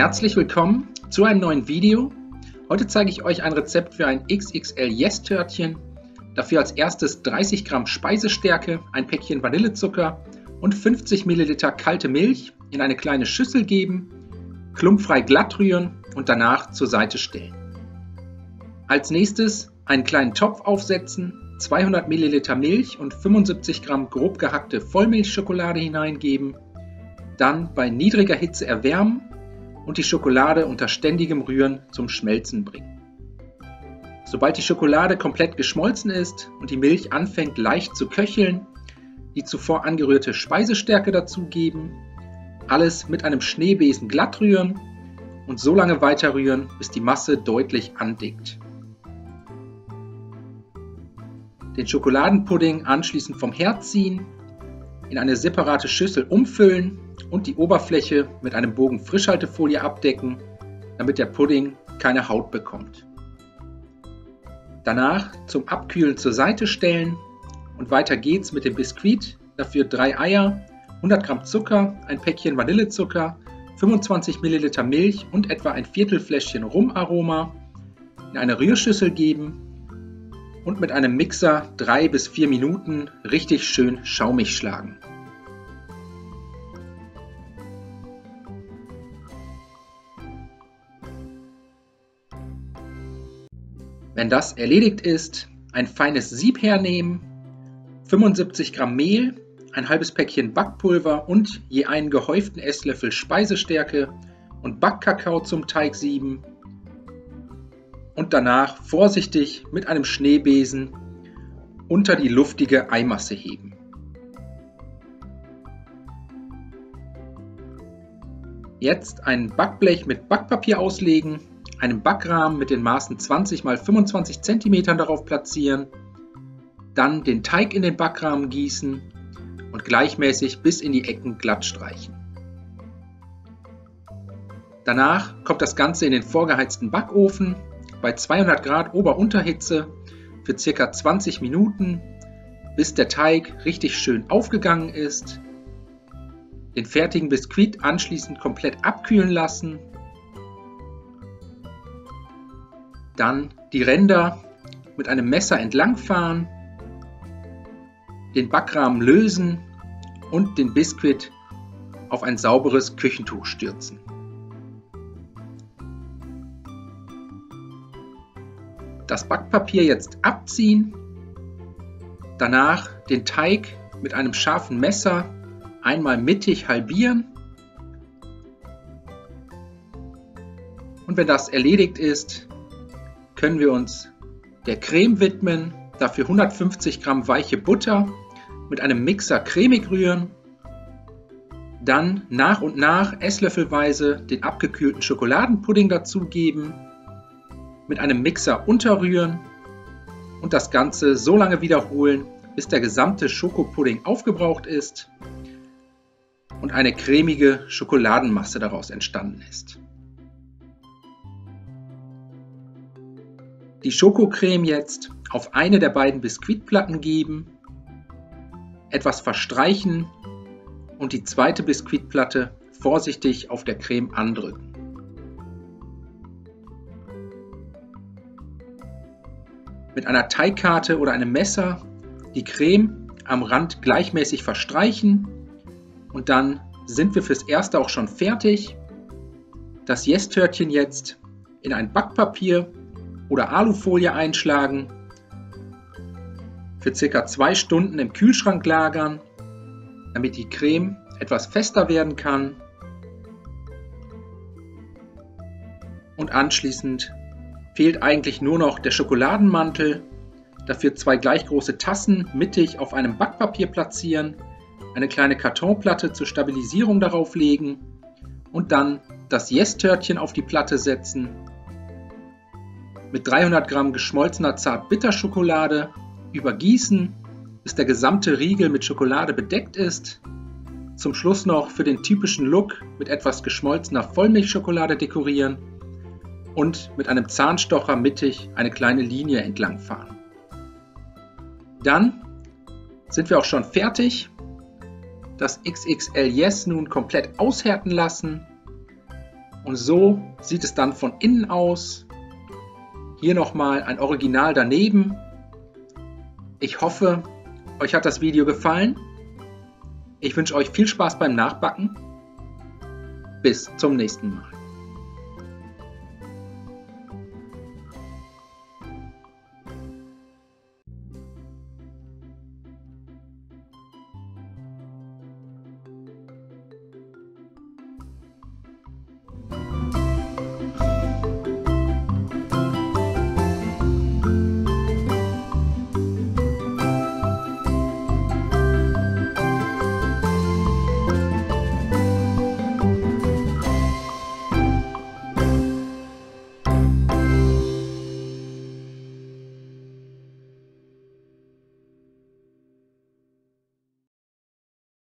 Herzlich willkommen zu einem neuen Video. Heute zeige ich euch ein Rezept für ein XXL Yes-Törtchen. Dafür als erstes 30 Gramm Speisestärke, ein Päckchen Vanillezucker und 50 Milliliter kalte Milch in eine kleine Schüssel geben, klumpfrei glatt rühren und danach zur Seite stellen. Als nächstes einen kleinen Topf aufsetzen, 200 Milliliter Milch und 75 Gramm grob gehackte Vollmilchschokolade hineingeben, dann bei niedriger Hitze erwärmen und die Schokolade unter ständigem Rühren zum Schmelzen bringen. Sobald die Schokolade komplett geschmolzen ist und die Milch anfängt leicht zu köcheln, die zuvor angerührte Speisestärke dazugeben, alles mit einem Schneebesen glatt rühren und so lange weiter rühren, bis die Masse deutlich andickt. Den Schokoladenpudding anschließend vom Herd ziehen, in eine separate Schüssel umfüllen und die Oberfläche mit einem Bogen Frischhaltefolie abdecken, damit der Pudding keine Haut bekommt. Danach zum Abkühlen zur Seite stellen und weiter geht's mit dem Biskuit. Dafür 3 Eier, 100 Gramm Zucker, ein Päckchen Vanillezucker, 25 Milliliter Milch und etwa ein Viertelfläschchen Rumaroma in eine Rührschüssel geben und mit einem Mixer 3 bis 4 Minuten richtig schön schaumig schlagen. Wenn das erledigt ist, ein feines Sieb hernehmen, 75 Gramm Mehl, ein halbes Päckchen Backpulver und je einen gehäuften Esslöffel Speisestärke und Backkakao zum Teig sieben und danach vorsichtig mit einem Schneebesen unter die luftige Eimasse heben. Jetzt ein Backblech mit Backpapier auslegen, einen Backrahmen mit den Maßen 20 x 25 cm darauf platzieren, dann den Teig in den Backrahmen gießen und gleichmäßig bis in die Ecken glatt streichen. Danach kommt das Ganze in den vorgeheizten Backofen bei 200 Grad Ober-Unterhitze für ca. 20 Minuten, bis der Teig richtig schön aufgegangen ist. Den fertigen Biskuit anschließend komplett abkühlen lassen. Dann die Ränder mit einem Messer entlangfahren, den Backrahmen lösen und den Biskuit auf ein sauberes Küchentuch stürzen. Das Backpapier jetzt abziehen, danach den Teig mit einem scharfen Messer einmal mittig halbieren und wenn das erledigt ist, können wir uns der Creme widmen, dafür 150 Gramm weiche Butter mit einem Mixer cremig rühren, dann nach und nach esslöffelweise den abgekühlten Schokoladenpudding dazugeben, mit einem Mixer unterrühren und das Ganze so lange wiederholen, bis der gesamte Schokopudding aufgebraucht ist und eine cremige Schokoladenmasse daraus entstanden ist. Die Schokocreme jetzt auf eine der beiden Biskuitplatten geben, etwas verstreichen und die zweite Biskuitplatte vorsichtig auf der Creme andrücken. Mit einer Teigkarte oder einem Messer die Creme am Rand gleichmäßig verstreichen und dann sind wir fürs Erste auch schon fertig. Das Yes-Törtchen jetzt in ein Backpapier oder Alufolie einschlagen, für ca. 2 Stunden im Kühlschrank lagern, damit die Creme etwas fester werden kann und anschließend fehlt eigentlich nur noch der Schokoladenmantel, dafür 2 gleich große Tassen mittig auf einem Backpapier platzieren, eine kleine Kartonplatte zur Stabilisierung darauf legen und dann das Yes-Törtchen auf die Platte setzen, mit 300 Gramm geschmolzener Zartbitterschokolade übergießen, bis der gesamte Riegel mit Schokolade bedeckt ist. Zum Schluss noch für den typischen Look mit etwas geschmolzener Vollmilchschokolade dekorieren und mit einem Zahnstocher mittig eine kleine Linie entlangfahren. Dann sind wir auch schon fertig. Das XXL Yes nun komplett aushärten lassen Und so sieht es dann von innen aus. Hier nochmal ein Original daneben. Ich hoffe, euch hat das Video gefallen. Ich wünsche euch viel Spaß beim Nachbacken. Bis zum nächsten Mal.